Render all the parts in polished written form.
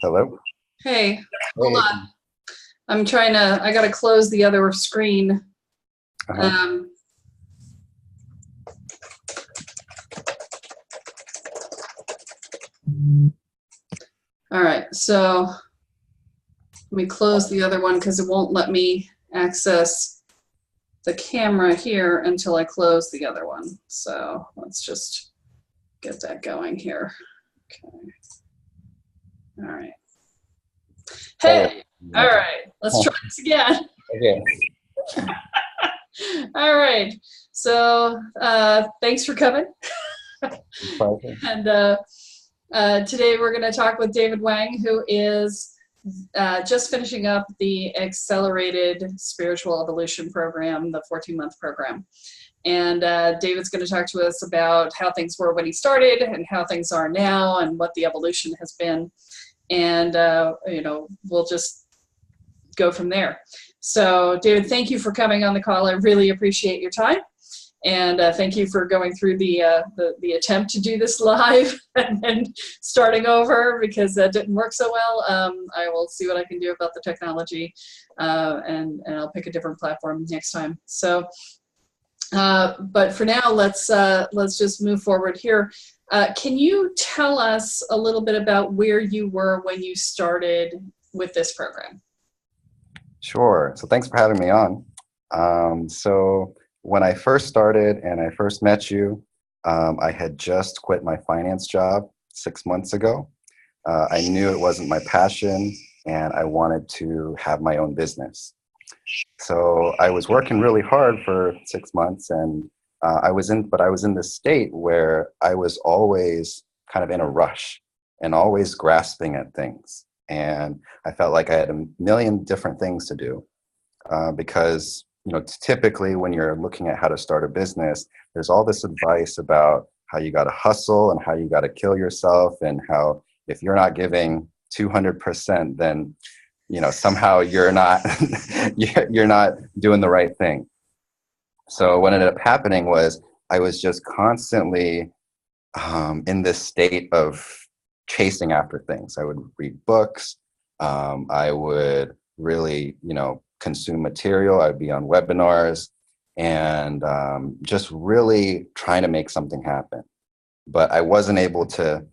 Hello. Hey, hold Hey. on. I gotta close the other screen. Uh-huh. Um, all right, so let me close the other one because it won't let me access the camera here until I close the other one. So let's just get that going here. Okay. All right. Hello. Hey, all right, let's try this again. Okay. All right, so thanks for coming. Pleasure. And today we're going to talk with David Wang, who is just finishing up the Accelerated Spiritual Evolution Program, the 14-month program. And David's going to talk to us about how things were when he started and how things are now and what the evolution has been. And, we'll just go from there. So, David, thank you for coming on the call. I really appreciate your time. And thank you for going through the attempt to do this live and then starting over because that didn't work so well. I will see what I can do about the technology, and I'll pick a different platform next time. So, but for now, let's just move forward here. Can you tell us a little bit about where you were when you started with this program? Sure. So thanks for having me on. So when I first started and I first met you, I had just quit my finance job 6 months ago. I knew it wasn't my passion and I wanted to have my own business. So I was working really hard for 6 months and I was in this state where I was always kind of in a rush and always grasping at things. And I felt like I had a million different things to do because, typically when you're looking at how to start a business, there's all this advice about how you got to hustle and how you got to kill yourself and how if you're not giving 200%, then, somehow you're not, you're not doing the right thing. So what ended up happening was I was just constantly in this state of chasing after things. I would read books. I would really, consume material. I'd be on webinars and just really trying to make something happen. But I wasn't able to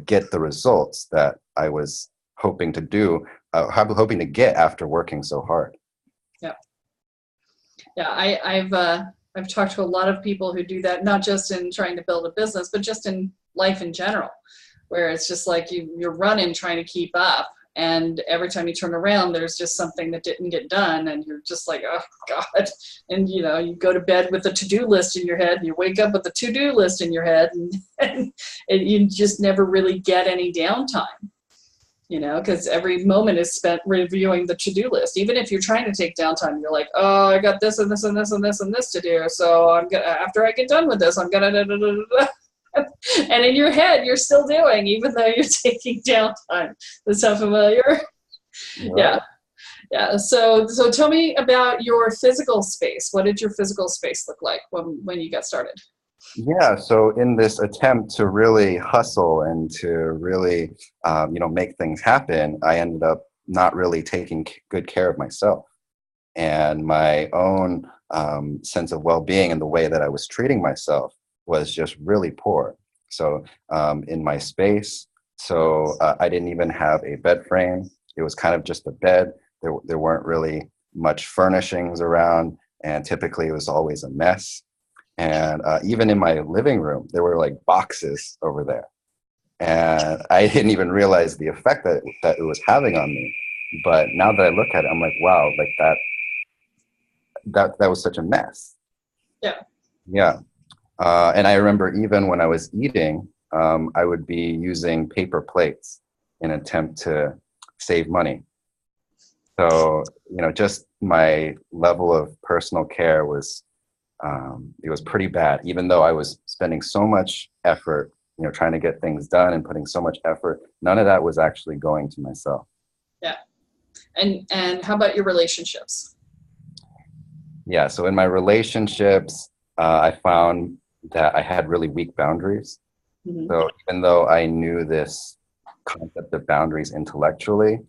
get the results that I was hoping to do, hoping to get after working so hard. Yeah. Yeah, I've talked to a lot of people who do that, not just in trying to build a business, but just in life in general, where it's just like you're running trying to keep up. And every time you turn around, there's just something that didn't get done. And you're just like, oh, God. And, you go to bed with a to-do list in your head and you wake up with a to-do list in your head and you just never really get any downtime, because every moment is spent reviewing the to-do list. Even if you're trying to take downtime, you're like, oh, I got this and this and this and this and this to do. So after I get done with this, I'm going to and in your head, you're still doing, even though you're taking downtime. Does that sound familiar? Right. Yeah. Yeah. So tell me about your physical space. What did your physical space look like when you got started? Yeah, so in this attempt to really hustle and to really, make things happen, I ended up not really taking good care of myself and my own sense of well-being and the way that I was treating myself was just really poor. So in my space, I didn't even have a bed frame. It was kind of just a bed. There weren't really much furnishings around, and typically it was always a mess. And even in my living room, there were like boxes over there. And I didn't even realize the effect that it was having on me. But now that I look at it, I'm like, wow, like that was such a mess. Yeah. Yeah. And I remember even when I was eating, I would be using paper plates in an attempt to save money. So, just my level of personal care was, it was pretty bad, even though I was spending so much effort, trying to get things done and putting so much effort. None of that was actually going to myself. Yeah. And how about your relationships? Yeah. So in my relationships, I found that I had really weak boundaries. Mm-hmm. So even though I knew this concept of boundaries intellectually.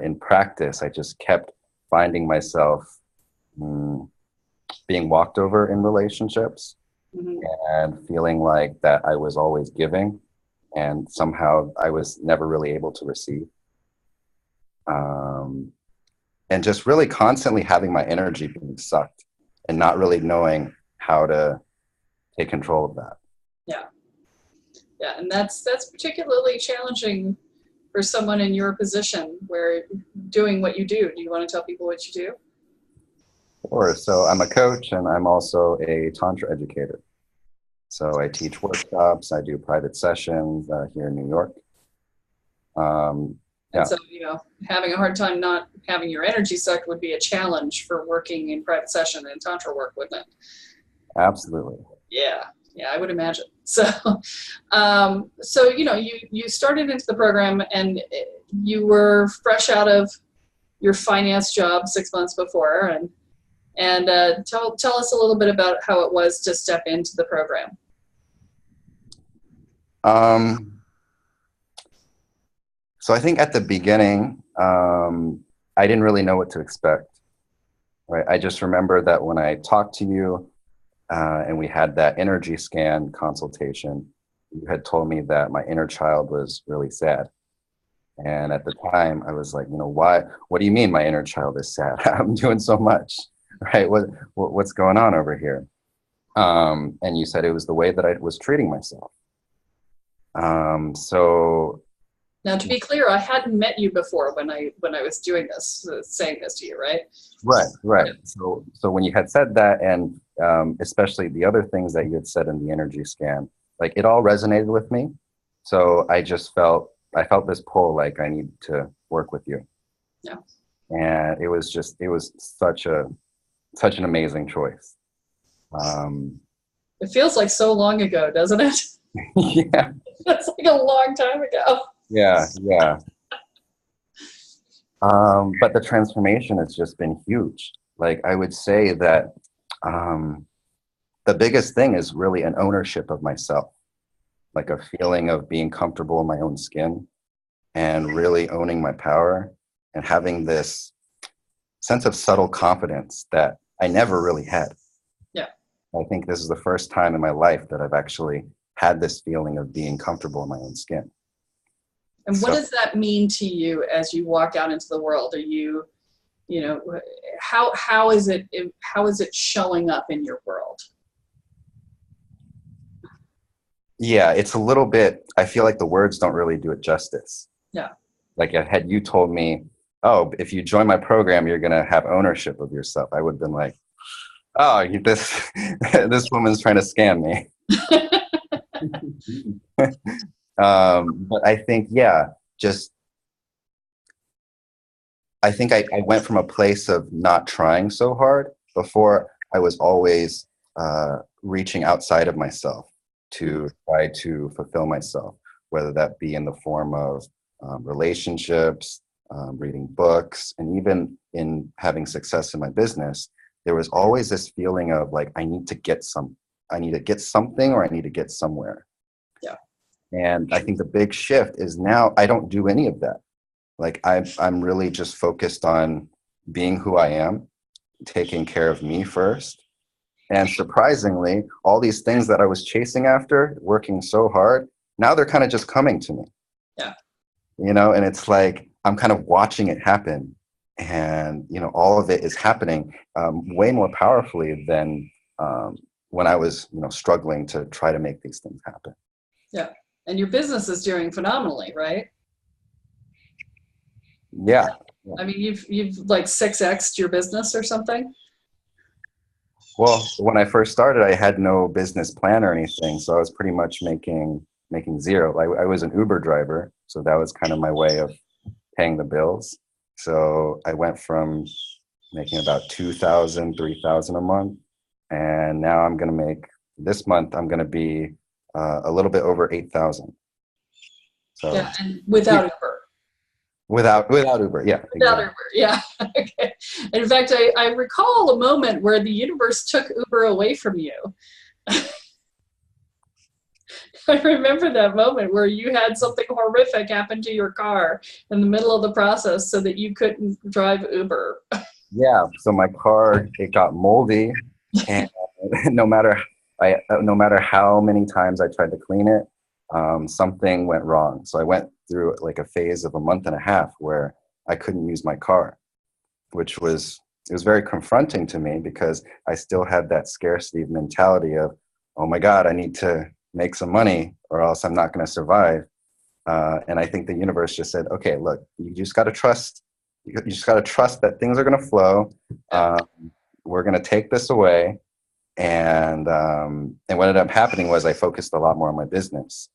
In practice, I just kept finding myself being walked over in relationships Mhm. and feeling like that I was always giving and somehow I was never really able to receive. Um, and just really constantly having my energy being sucked and not really knowing how to take control of that. Yeah, yeah, and that's particularly challenging for someone in your position where doing what you do. Do you want to tell people what you do? Or so I'm a coach and I'm also a tantra educator. So I teach workshops, I do private sessions here in New York. Um, And yeah, so, having a hard time not having your energy sucked would be a challenge for working in private session and tantra work, wouldn't it? absolutely. Yeah, yeah, I would imagine. So, so you started into the program and you were fresh out of your finance job 6 months before, and tell us a little bit about how it was to step into the program. Um, so I think at the beginning, I didn't really know what to expect. Right. I just remember that when I talked to you and we had that energy scan consultation, you had told me that my inner child was really sad. And at the time, I was like, why? What do you mean my inner child is sad? I'm doing so much, right? What's going on over here? And you said it was the way that I was treating myself. So Now, to be clear, I hadn't met you before when I was doing this, saying this to you, right? right, right. So when you had said that, and especially the other things that you had said in the energy scan, like it all resonated with me. So I felt this pull, like I need to work with you. Yeah. And it was such an amazing choice. Um, It feels like so long ago, doesn't it? yeah, It's like a long time ago. yeah. But the transformation has just been huge. Like I would say that um, the biggest thing is really an ownership of myself, like a feeling of being comfortable in my own skin and really owning my power and having this sense of subtle confidence that I never really had. Yeah. I think this is the first time in my life that I've actually had this feeling of being comfortable in my own skin. And what So, does that mean to you as you walk out into the world? Are you, how is it showing up in your world? yeah, it's a little bit, I feel like the words don't really do it justice. Yeah. Like had you told me, oh, if you join my program, you're going to have ownership of yourself, I would have been like, oh, this this woman's trying to scam me. But I think, yeah, just I think I went from a place of not trying so hard. Before, I was always reaching outside of myself to try to fulfill myself, whether that be in the form of relationships, reading books, and even in having success in my business. There was always this feeling of like, I need to get something or I need to get somewhere. Yeah. And I think the big shift is now I don't do any of that. Like I'm really just focused on being who I am, taking care of me first. And surprisingly, all these things that I was chasing after, working so hard, now they're kind of just coming to me. Yeah. And it's like I'm kind of watching it happen. And, all of it is happening way more powerfully than when I was, struggling to try to make these things happen. Yeah. And your business is doing phenomenally, right? Yeah. I mean, you've like 6x'd your business or something. Well, when I first started, I had no business plan or anything, so I was pretty much making zero. I was an Uber driver, so that was kind of my way of paying the bills. So I went from making about 2,000, 3,000 a month, and now I'm going to make this month. I'm going to be a little bit over 8,000. So Yeah, and without Uber. without Uber, yeah, Without exactly. Uber, yeah. Okay. In fact, I recall a moment where the universe took Uber away from you. I remember that moment where you had something horrific happen to your car in the middle of the process so that you couldn't drive Uber. Yeah, so my car, it got moldy, and no matter no matter how many times I tried to clean it, something went wrong. So I went through like a phase of a month and a half where I couldn't use my car, which was it was very confronting to me because I still had that scarcity mentality of, oh my God, I need to make some money or else I'm not going to survive. And I think the universe just said, okay, look, you just got to trust. You just got to trust that things are going to flow. Um, we're going to take this away. And what ended up happening was I focused a lot more on my business.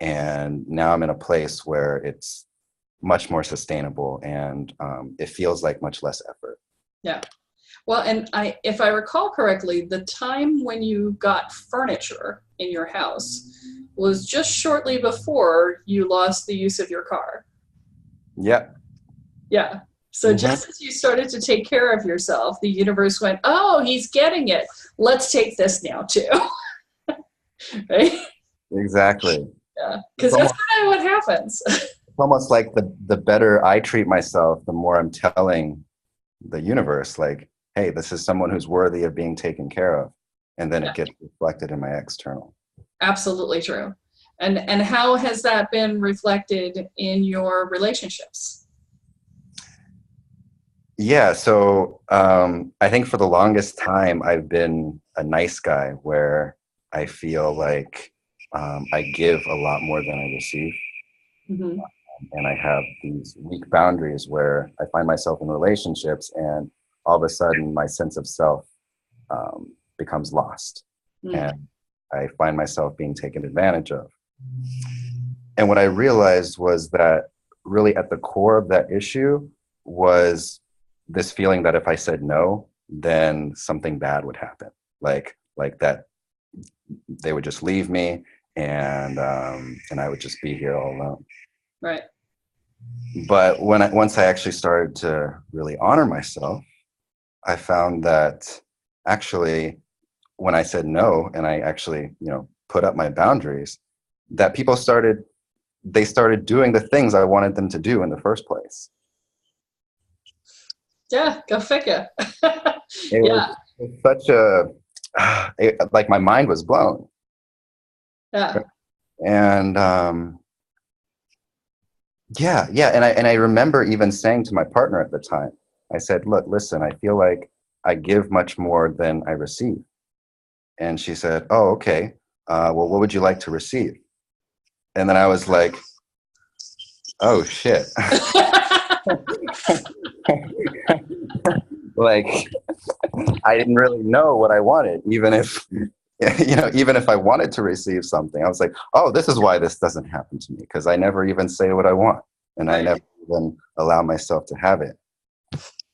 And now I'm in a place where it's much more sustainable and it feels like much less effort. Yeah. Well, and if I recall correctly, the time when you got furniture in your house was just shortly before you lost the use of your car. Yep. Yeah. So just as you started to take care of yourself, the universe went, oh, he's getting it. Let's take this now too. Right? Exactly. Yeah. Because that's kind of what happens. It's almost like the better I treat myself, the more I'm telling the universe, like, hey, this is someone who's worthy of being taken care of. And then it gets reflected in my external. Absolutely true. And how has that been reflected in your relationships? Yeah, so I think for the longest time, I've been a nice guy where I feel like I give a lot more than I receive. Mm-hmm. And I have these weak boundaries where I find myself in relationships and all of a sudden my sense of self becomes lost. And I find myself being taken advantage of. And what I realized was that really at the core of that issue was this feeling that if I said no, then something bad would happen. Like that they would just leave me and I would just be here all alone. Right. But once I actually started to really honor myself, I found that actually when I said no and I actually, put up my boundaries, that they started doing the things I wanted them to do in the first place. Yeah, go figure. It was such like my mind was blown. Yeah. And and I remember even saying to my partner at the time, I said, look, listen, I feel like I give much more than I receive. And she said, oh, okay. Well, what would you like to receive? And then I was like, oh, shit. Like, I didn't really know what I wanted, even if, even if I wanted to receive something. I was like, oh, this is why this doesn't happen to me, because I never even say what I want. And I never even allow myself to have it.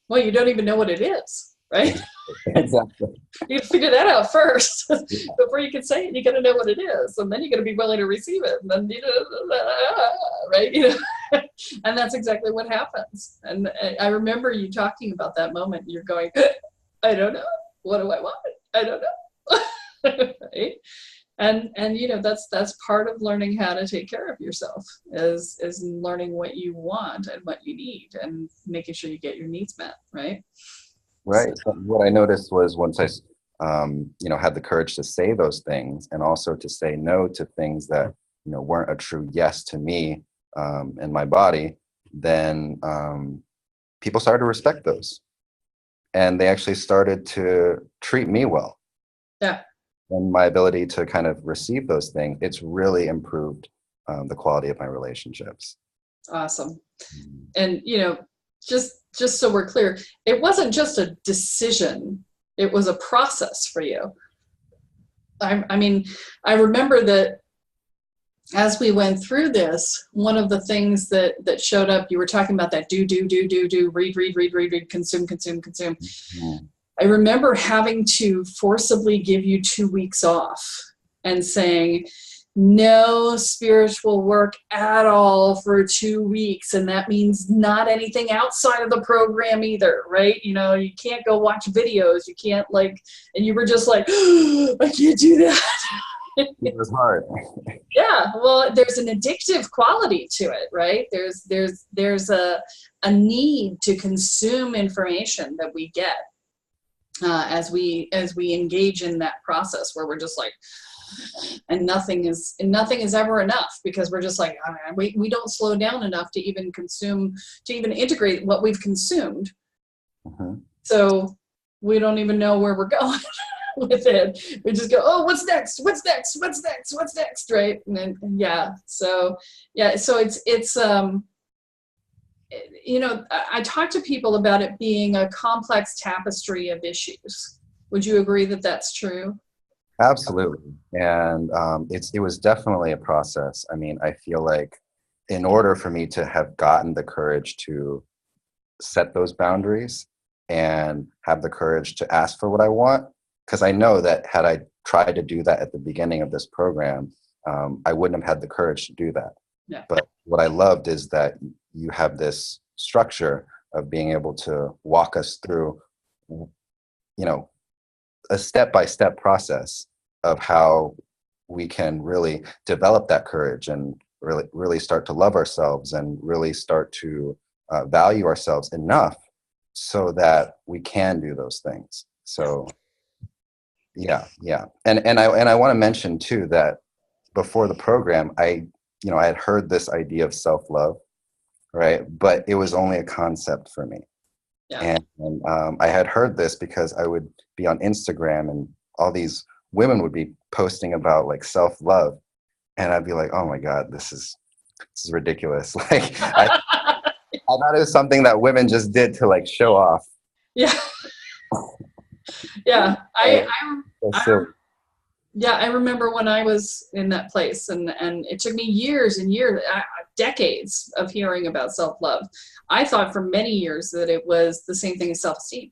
Well, you don't even know what it is, right? Exactly. You figure that out first before you can say it. You got to know what it is, and then you got to be willing to receive it. And then right, and that's exactly what happens. And I remember you talking about that moment. You're going, I don't know. What do I want? I don't know. Right? And that's part of learning how to take care of yourself is learning what you want and what you need and making sure you get your needs met, right? Right. So what I noticed was once I had the courage to say those things and also to say no to things that weren't a true yes to me and my body, then people started to respect those, and they actually started to treat me well. Yeah. And my ability to kind of receive those things, it's really improved the quality of my relationships. Awesome. And, just so we're clear, it wasn't just a decision. It was a process for you. I mean, I remember that as we went through this, one of the things that showed up, you were talking about that do, read, consume. Mm-hmm. I remember having to forcibly give you 2 weeks off and saying, no spiritual work at all for 2 weeks. And that means not anything outside of the program either, right? You can't go watch videos. You can't and you were just like, I can't do that. It was hard. Yeah, well, there's an addictive quality to it, right? There's a need to consume information that we get as we engage in that process where we're just like, and nothing is ever enough because we're just like, we don't slow down enough to even consume, to even integrate what we've consumed. Mhm. So we don't even know where we're going with it. We just go, oh, what's next? What's next? What's next? What's next? Right? And then, yeah. So yeah. So it's you know, I talk to people about it being a complex tapestry of issues. Would you agree that that's true? Absolutely. And it was definitely a process. I mean, I feel like in order for me to have gotten the courage to set those boundaries and have the courage to ask for what I want, because I know that had I tried to do that at the beginning of this program, I wouldn't have had the courage to do that. Yeah. But what I loved is that you have this structure of being able to walk us through, you know, a step-by-step process of how we can really develop that courage and really start to love ourselves and really start to value ourselves enough so that we can do those things. So yeah. And I want to mention too that before the program, I had heard this idea of self-love, right? But it was only a concept for me. Yeah. And I had heard this because I would be on Instagram and all these women would be posting about like self-love, and I'd be like, oh my God, this is ridiculous. Like I thought it was something that women just did to like show off. Yeah. Yeah. So I silly. yeah, I remember when I was in that place, and it took me years and years, decades of hearing about self-love. I thought for many years that it was the same thing as self-esteem.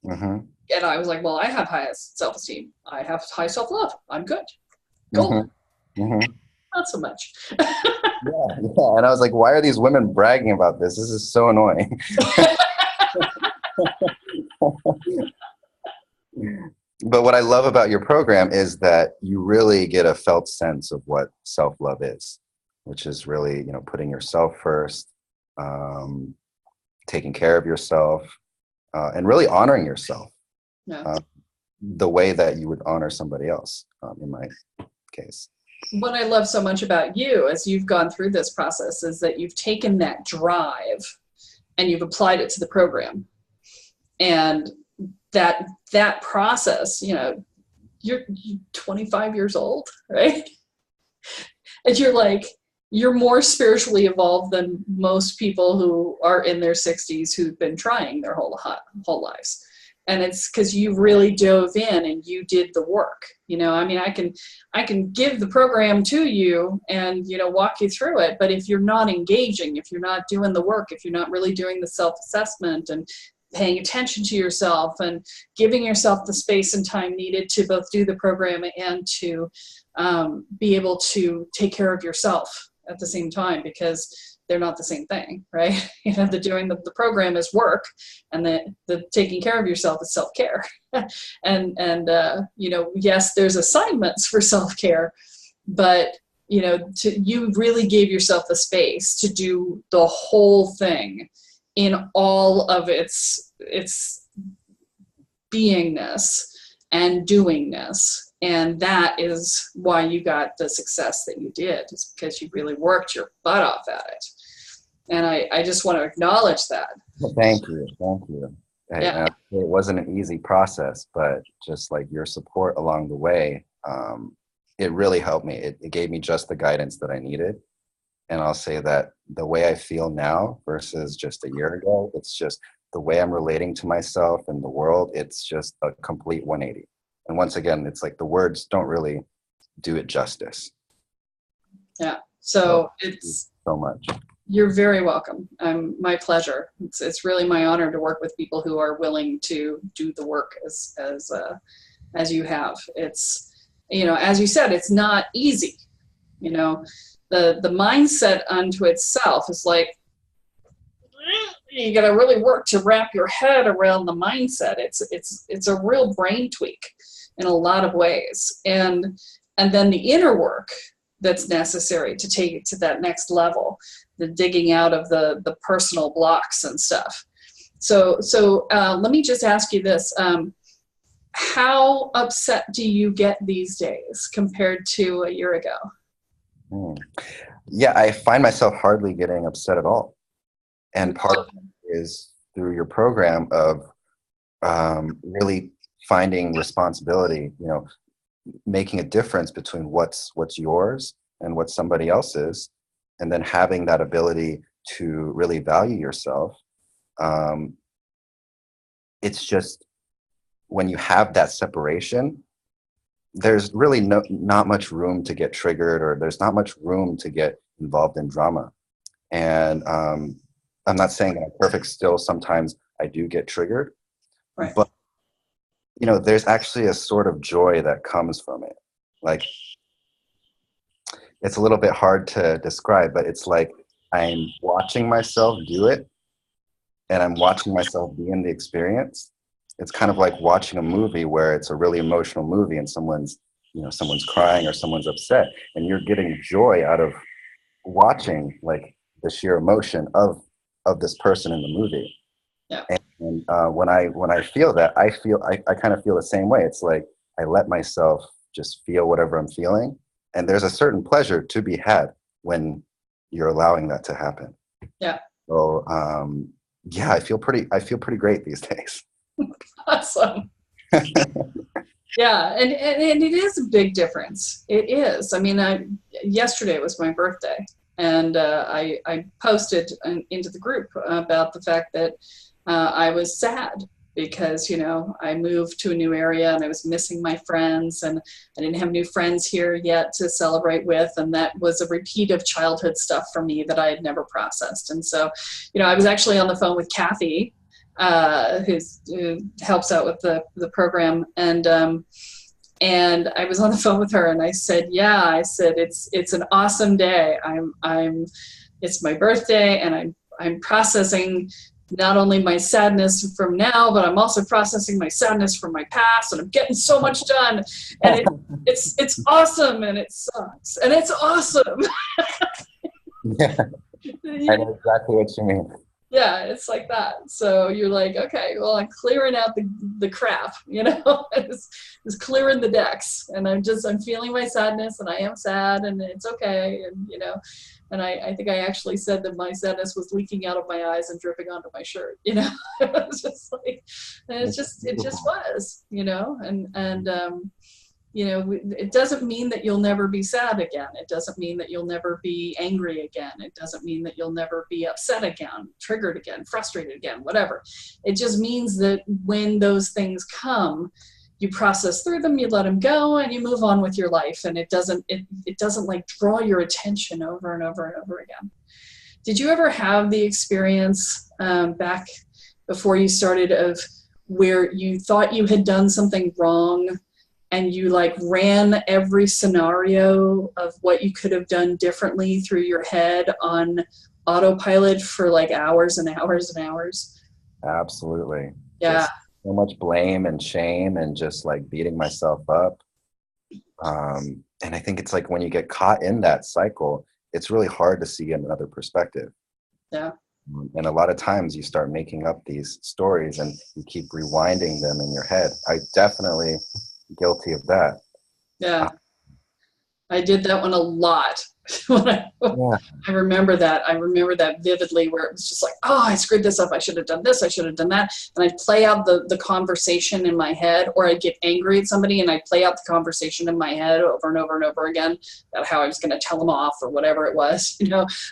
Hmm. And I was like, well, I have high self-esteem. I have high self-love. I'm good. Hmm. Cool. Hmm. Not so much. Yeah. And I was like, why are these women bragging about this? This is so annoying. But what I love about your program is that you really get a felt sense of what self-love is, which is really, putting yourself first, um, taking care of yourself, and really honoring yourself Yeah. the way that you would honor somebody else, in my case. What I love so much about you as you've gone through this process is that you've taken that drive and you've applied it to the program. And that process, you're 25 years old, right? And you're like, you're more spiritually evolved than most people who are in their 60s who've been trying their whole lives. And it's because you really dove in and you did the work. I mean, I can give the program to you and, walk you through it. But if you're not engaging, if you're not doing the work, if you're not really doing the self-assessment and paying attention to yourself and giving yourself the space and time needed to both do the program and to be able to take care of yourself at the same time, because they're not the same thing, right? The doing the program is work, and the taking care of yourself is self-care. and yes, there's assignments for self-care, but you really gave yourself the space to do the whole thing in all of its beingness and doingness. And that is why you got the success that you did, is because you really worked your butt off at it. And I just want to acknowledge that. Thank you. Thank you. Yeah. It wasn't an easy process, but just like your support along the way, it really helped me. It gave me just the guidance that I needed. And I'll say that the way I feel now versus just a year ago, it's just the way I'm relating to myself and the world, it's just a complete 180. And once again, it's like the words don't really do it justice. Yeah. So it's so much. You're very welcome. My pleasure. It's really my honor to work with people who are willing to do the work as you have. It's, as you said, it's not easy. The mindset unto itself is like, you got to really work to wrap your head around the mindset. It's a real brain tweak. in a lot of ways. And then the inner work that's necessary to take it to that next level, the digging out of the personal blocks and stuff. So let me just ask you this. How upset do you get these days compared to a year ago? Yeah, I find myself hardly getting upset at all. And part of it is through your program of really finding responsibility, making a difference between what's yours and what somebody else's, and then having that ability to really value yourself. It's just when you have that separation, there's really not much room to get triggered, or there's not much room to get involved in drama. And I'm not saying that I'm perfect still. Sometimes I do get triggered, Right. but there's actually a sort of joy that comes from it. Like, it's a little bit hard to describe, but it's like I'm watching myself do it, and I'm watching myself be in the experience. It's kind of like watching a movie where it's a really emotional movie and someone's crying or someone's upset, and you're getting joy out of watching like the sheer emotion of this person in the movie. Yeah. And when I feel that, I kind of feel the same way. It's like I let myself just feel whatever I'm feeling, and there's a certain pleasure to be had when you're allowing that to happen. Yeah. So yeah, I feel pretty great these days. Awesome. Yeah, and it is a big difference. It is. I mean, yesterday was my birthday, and I posted into the group about the fact that I was sad because, I moved to a new area and I was missing my friends, and I didn't have new friends here yet to celebrate with, and that was a repeat of childhood stuff for me that I had never processed. And so, I was actually on the phone with Kathy, who helps out with the program, and I was on the phone with her, and I said, it's an awesome day. It's my birthday, and I'm processing not only my sadness from now, but I'm also processing my sadness from my past, and I'm getting so much done, and it's awesome, and it sucks, and it's awesome. Yeah, I know exactly what you mean. Yeah, it's like that. So you're like, okay, well, I'm clearing out the crap, it's clearing the decks, and I'm feeling my sadness, and I am sad, and it's okay, and I think I actually said that my sadness was leaking out of my eyes and dripping onto my shirt, It's just like, and it just was, it doesn't mean that you'll never be sad again. It doesn't mean that you'll never be angry again. It doesn't mean that you'll never be upset again, triggered again, frustrated again, whatever. It just means that when those things come, you process through them, you let them go, and you move on with your life. And it doesn't like draw your attention over and over and over again. Did you ever have the experience back before you started of where you thought you had done something wrong, and you like ran every scenario of what you could have done differently through your head on autopilot for like hours and hours and hours? Absolutely. Yeah. Just so much blame and shame and just like beating myself up. And I think it's like when you get caught in that cycle, it's really hard to see another perspective. Yeah. And a lot of times you start making up these stories and you keep rewinding them in your head. I definitely guilty of that. Yeah. I did that one a lot. I remember that. I remember that vividly, where it was just like, oh, I screwed this up. I should have done this. I should have done that. And I'd play out the conversation in my head, or I'd get angry at somebody and I'd play out the conversation in my head over and over and over again about how I was going to tell them off or whatever it was.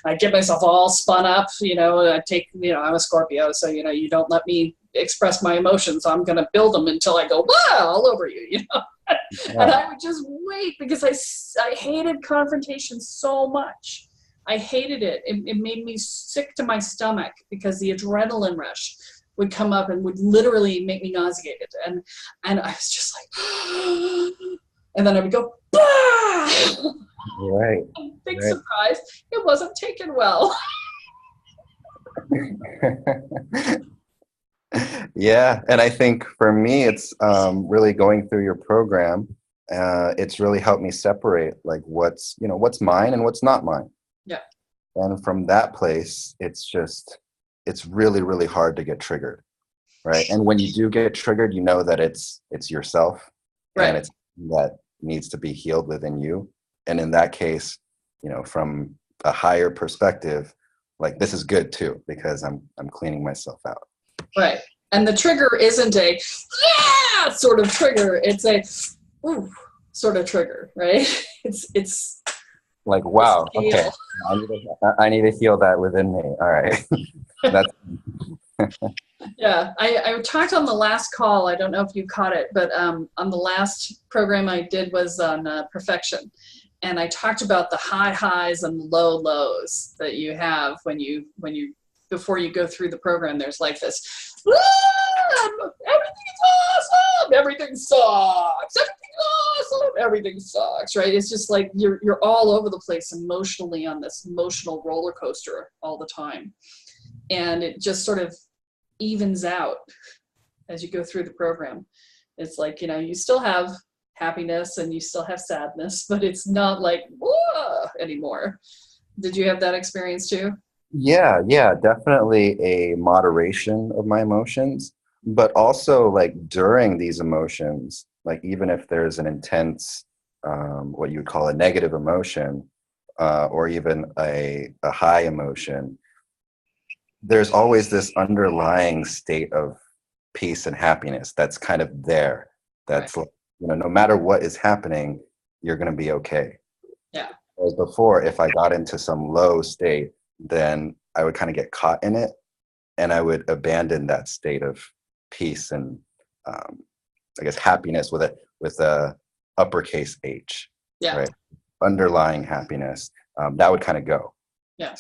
I'd get myself all spun up, I'd take, I'm a Scorpio. So, you don't let me express my emotions. I'm going to build them until I go, wow, all over you, Yeah. And I would just wait, because I hated confrontation so much. I hated it. It made me sick to my stomach, because the adrenaline rush would come up and would literally make me nauseated. And I was just like, and then I would go, bah! Right. Big surprise, it wasn't taken well. Yeah, and I think for me, it's really going through your program. It's really helped me separate like what's mine and what's not mine. Yeah. And from that place, it's really, really hard to get triggered, right? And when you do get triggered, you know that it's yourself, and Right. it's that needs to be healed within you. And in that case, from a higher perspective, like this is good too because I'm cleaning myself out. Right. And the trigger isn't a yeah sort of trigger. It's a ooh sort of trigger, right? It's Like, the wow, okay, scale. I need to heal that within me. All right, that's Yeah, I talked on the last call. I don't know if you caught it, but on the last program I did was on perfection, and I talked about the high highs and low lows that you have when you before you go through the program. There's like this, everything is awesome, everything sucks, everything's awesome, everything sucks, right? It's just like you're all over the place emotionally on this emotional roller coaster all the time, and it just sort of evens out as you go through the program. It's like, you still have happiness and you still have sadness, but it's not like whoa anymore. Did you have that experience too? yeah, yeah, definitely a moderation of my emotions, but also like during these emotions, like even if there's an intense, what you would call a negative emotion, or even a high emotion, there's always this underlying state of peace and happiness that's kind of there. Right. That's like, no matter what is happening, you're going to be okay. Yeah. Whereas before, if I got into some low state, then I would kind of get caught in it and I would abandon that state of peace and um, I guess happiness with a uppercase H, Yeah. right? Underlying happiness. That would kind of go. Yeah.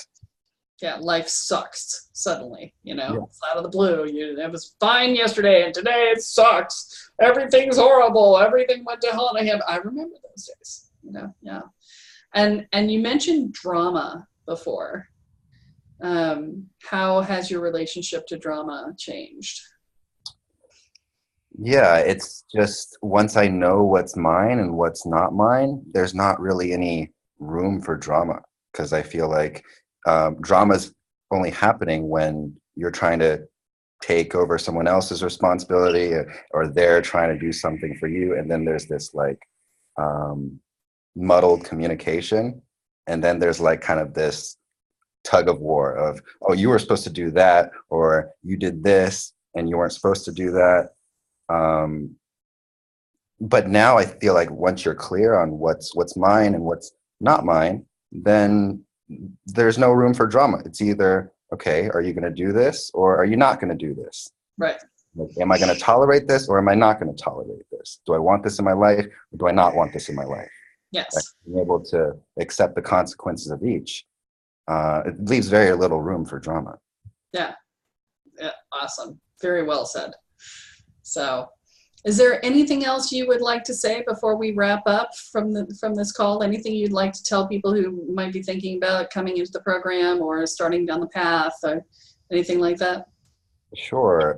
Yeah. Life sucks suddenly, Yeah. it's out of the blue. It was fine yesterday and today it sucks. Everything's horrible. Everything went to hell in a hand. I remember those days, yeah. And you mentioned drama before. How has your relationship to drama changed? Yeah, it's just once I know what's mine and what's not mine, there's not really any room for drama because I feel like drama's only happening when you're trying to take over someone else's responsibility or they're trying to do something for you. And then there's this like um, muddled communication. And then there's like kind of this tug of war of, oh, you were supposed to do that, or you did this and you weren't supposed to do that. Um, but now I feel like once you're clear on what's mine and what's not mine, then there's no room for drama. It's either okay, are you going to do this or are you not going to do this? Right. Like, am I going to tolerate this or am I not going to tolerate this? Do I want this in my life or do I not want this in my life? Like, Yes. being able to accept the consequences of each, it leaves very little room for drama. Yeah. Yeah. Awesome. Very well said. So, is there anything else you would like to say before we wrap up from this call? Anything you'd like to tell people who might be thinking about coming into the program or starting down the path or anything like that? Sure.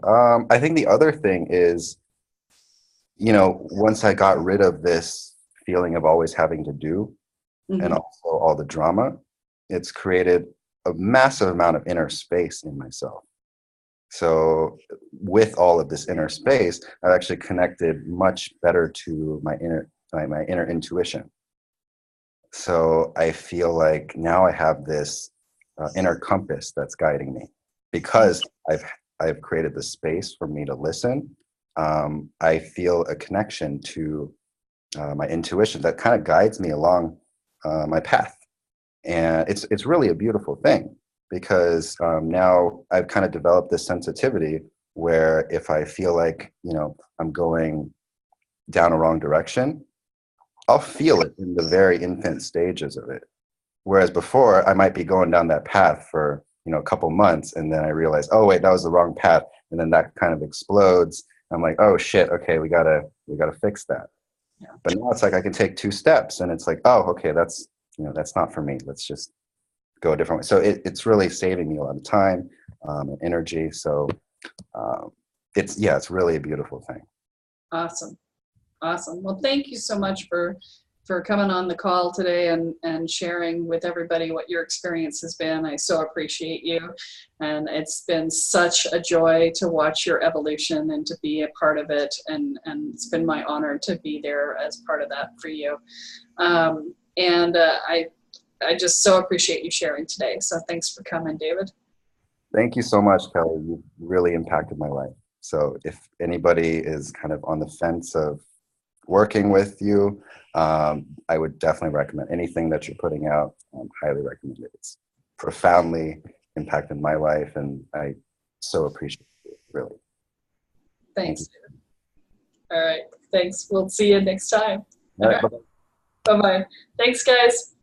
I think the other thing is, once I got rid of this feeling of always having to do and Hmm. also all the drama, it's created a massive amount of inner space in myself. So with all of this inner space, I've actually connected much better to my inner intuition. So I feel like now I have this inner compass that's guiding me because I've created the space for me to listen. I feel a connection to my intuition that kind of guides me along my path, and it's really a beautiful thing because now I've kind of developed this sensitivity where if I feel like I'm going down a wrong direction, I'll feel it in the very infant stages of it. Whereas before, I might be going down that path for a couple months, and then I realize, oh wait, that was the wrong path, and then that kind of explodes. I'm like, oh shit, okay, we gotta fix that. Yeah. But now it's like I can take two steps, and it's like, oh, okay, that's not for me. Let's just go a different way. So it's really saving me a lot of time and energy. So it's really a beautiful thing. Awesome. Awesome. Well, thank you so much for coming on the call today and sharing with everybody what your experience has been. I so appreciate you. And it's been such a joy to watch your evolution and to be a part of it. And it's been my honor to be there as part of that for you. I just so appreciate you sharing today. So thanks for coming, David. Thank you so much, Kelly. You really impacted my life. So if anybody is kind of on the fence of working with you, I would definitely recommend anything that you're putting out. Highly recommend it. It's profoundly impacted my life, and I so appreciate it, really. Thanks, David. All right. Thanks. We'll see you next time. All right, bye-bye. Bye-bye. Thanks, guys.